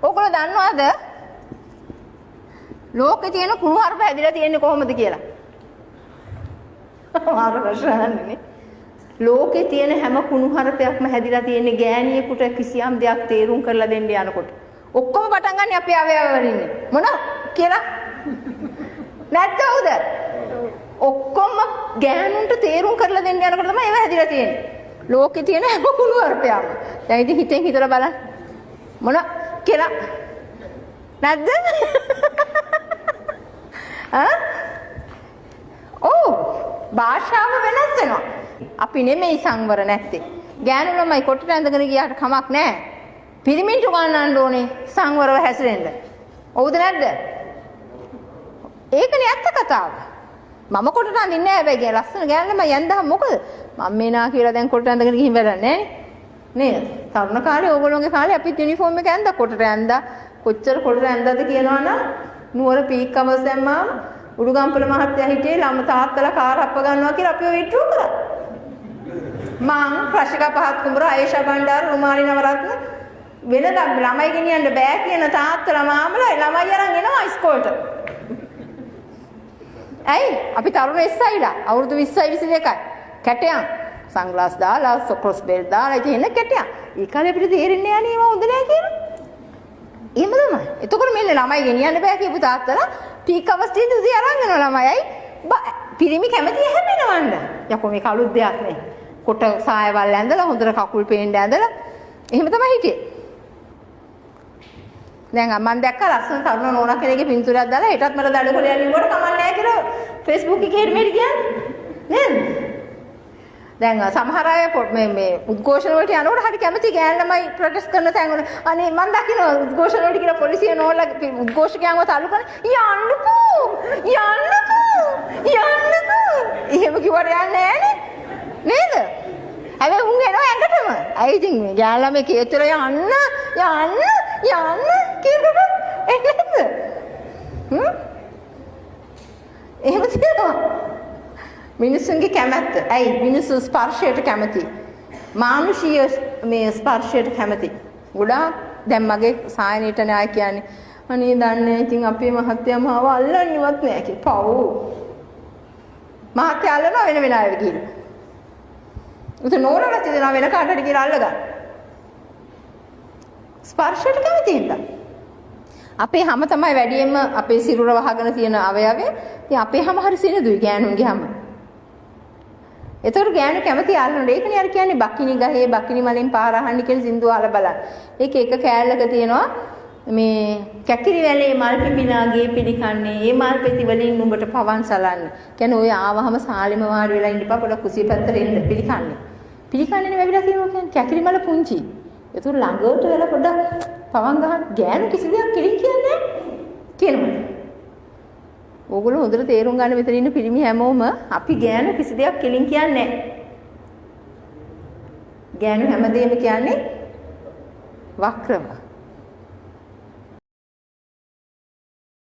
ඕගොල්ලෝ දන්නවද ලෝකේ තියෙන කුණු හරප හැදිලා තියෙන්නේ කොහොමද කියලා? මාර ප්‍රශ්නන්නේ. ලෝකේ තියෙන හැම කුණු හරපයක්ම හැදිලා තියෙන්නේ ගෑණියෙකුට කිසියම් දෙයක් තේරුම් කරලා දෙන්න යනකොට. ඔක්කොම පටන් ගන්න අපේ අවයව වලින්. මොන කියලා? නැත්ද උද? ඔක්කොම ගෑනුන්ට තේරුම් කරලා දෙන්න යනකොට තමයි ඒව හැදිලා තියෙන්නේ. ලෝකේ තියෙන හැම කුණු හරපයක්ම. දැන් ඉතින් හිතෙන් හිතලා බලන්න. මොන කියලා? නැද්ද? භාෂාව වෙනස් වෙනවා. අපි නෙමෙයි සංවර නැත්තේ. ගෑනු ළමයි කොටට ඇඳගෙන ගියාට කමක් නැහැ. පිරිමින්ට උගන්වන්න ඕනේ සංවරව හැසිරෙන්න. හවුද නැද්ද? ඒකනේ ඇත්ත කතාව. මම කොටට අඳින්නේ නැහැ හැබැයි ලස්සන ගෑනු ළමයි ඇඳහම මොකද? මම මේනා කියලා දැන් කොටට ඇඳගෙන ගිහින් වැඩක් නැහැ නේද? තරුණ කාලේ ඕගොල්ලෝගේ කාලේ අපිත් යුනිෆෝම් එක ඇඳලා කොටට ඇඳලා කොච්චර කොටට ඇඳලාද කියනවනම් නුවර පීක් කමස් දැම්මාම උඩුගම්පල මහත්තයා හිටියේ ළම තාත්තලා කාර් අප්ප ගන්නවා කියලා අපි ඔය ඉට්ටු කරා. මං රශිකා පහත් කුඹුර ආයේෂා බණ්ඩාර රුමාලි නවරත්න වෙනදා ළමයි ගෙනියන්න බෑ කියන තාත්තලා මාමලා ළමයි අරන් එනවා ඉස්කෝලේට. ඇයි? අපි තරුණ එස්සයිලා අවුරුදු 20යි 22යි. කැටයන් සන්ග්ලාස් දාලා ක්‍රොස් බෙල්ට් දාලා ඉතින් එන කැටයන්. ඒ කාලේ අපිට තේරෙන්නේ නැහැ නේ හොඳ නැහැ කියලා. එහෙම තමයි. එතකොට මෙන්න ළමයි ගෙනියන්න බෑ කියපු තාත්තලා පීක් අවස්ථින් දුසි අරන් යනවා ළමයි. පිරිමි කැමති හැමෙනවන්න. යකෝ මේක අලුත් දෙයක් නේ. කොට සායවල් ඇඳලා හොඳට කකුල් පේන්න ඇඳලා එහෙම තමයි හිටියේ. දැන් මම දැක්කා ලස්සන තරුණ නෝනා කෙනෙක්ගේ පින්තූරයක් දාලා හෙටත් මට දඩකොලයක් ලිව්වට කමක් නැහැ කියලා Facebook එකේ මෙහෙට කියන්නේ. නේද? දැන් සමහර අය මේ උද්ඝෝෂණ වලට යනකොට හරි කැමති ගෑන් ළමයි ප්‍රොටෙස්ට් කරන තැන් වල අනේ මම දකින්න උද්ඝෝෂණ වලට කියලා පොලිසිය නෝලා උද්ඝෝෂකයන්ව තල්ලු කරන යන්නකෝ එහෙම කිව්වට යන්නේ නැහනේ නේද? හැබැයි උන් එනවා ඇඟටම. අය ඉතින් මේ ගෑන් ළමයි කේතර යන්න කියනකොට එන්නේද? එහෙම තියෙනවා. මිනිස්සුන්ගේ කැමැත්ත. ඇයි මිනිස්සු ස්පර්ශයට කැමති. මානුෂීය මේ ස්පර්ශයට කැමති. ගොඩාක් දැන් මගේ සායනීට න්යාය කියන්නේ අනේ දන්නේ ඉතින් අපේ මහත්තයා මාව අල්ලන්නේවත් නෑ කියලා. පව්. මහත්තයා අල්ලනවා වෙන වෙන අය ගිහින්. උත නෝරලා තියනවා වෙන කාටට කියලා අල්ලගන්න. ස්පර්ශයට කැමති හින්දා. අපේ හැම තමයි වැඩියෙන්ම අපේ සිරුර වහගෙන තියෙන අවයවය. ඉතින් අපේ හැම හරි සිනදුයි ගෑනුන්ගේ හැම. ඒතර ගෑනු කැමති අල්ලන ඒකනේ අර කියන්නේ බකිනි ගහේ බකිනි මලෙන් පාර අහන්න කියලා සින්දුව අහලා බලන්න. ඒක එක කෑල්ලක තියෙනවා මේ කැකිරි වැලේ මල් පිපිනාගේ පිළිකන්නේ ඒ මල් පෙති වලින් නුඹට පවන් සලන්නේ. කියන්නේ ඔය ආවහම සාලෙම වාඩි වෙලා ඉඳපා පොඩ කුසිය පැත්තට එන්න පිළිකන්නේ. පිළිකන්නේ වැවිලා කියනවා කියන්නේ කැකිරි මල පුංචි. ඒතර ළඟට වෙලා පොඩක් පවන් ගහන ගෑනු කිසි දෙයක් කිලින් කියන්නේ කියනවා. ඕගොල්ලෝ හොඳට තේරුම් ගන්න මෙතන ඉන්න පිරිමි හැමෝම අපි ගෑනු කිසි දෙයක් කෙලින් කියන්නේ නැහැ. ගෑනු හැමදේම කියන්නේ වක්‍රව.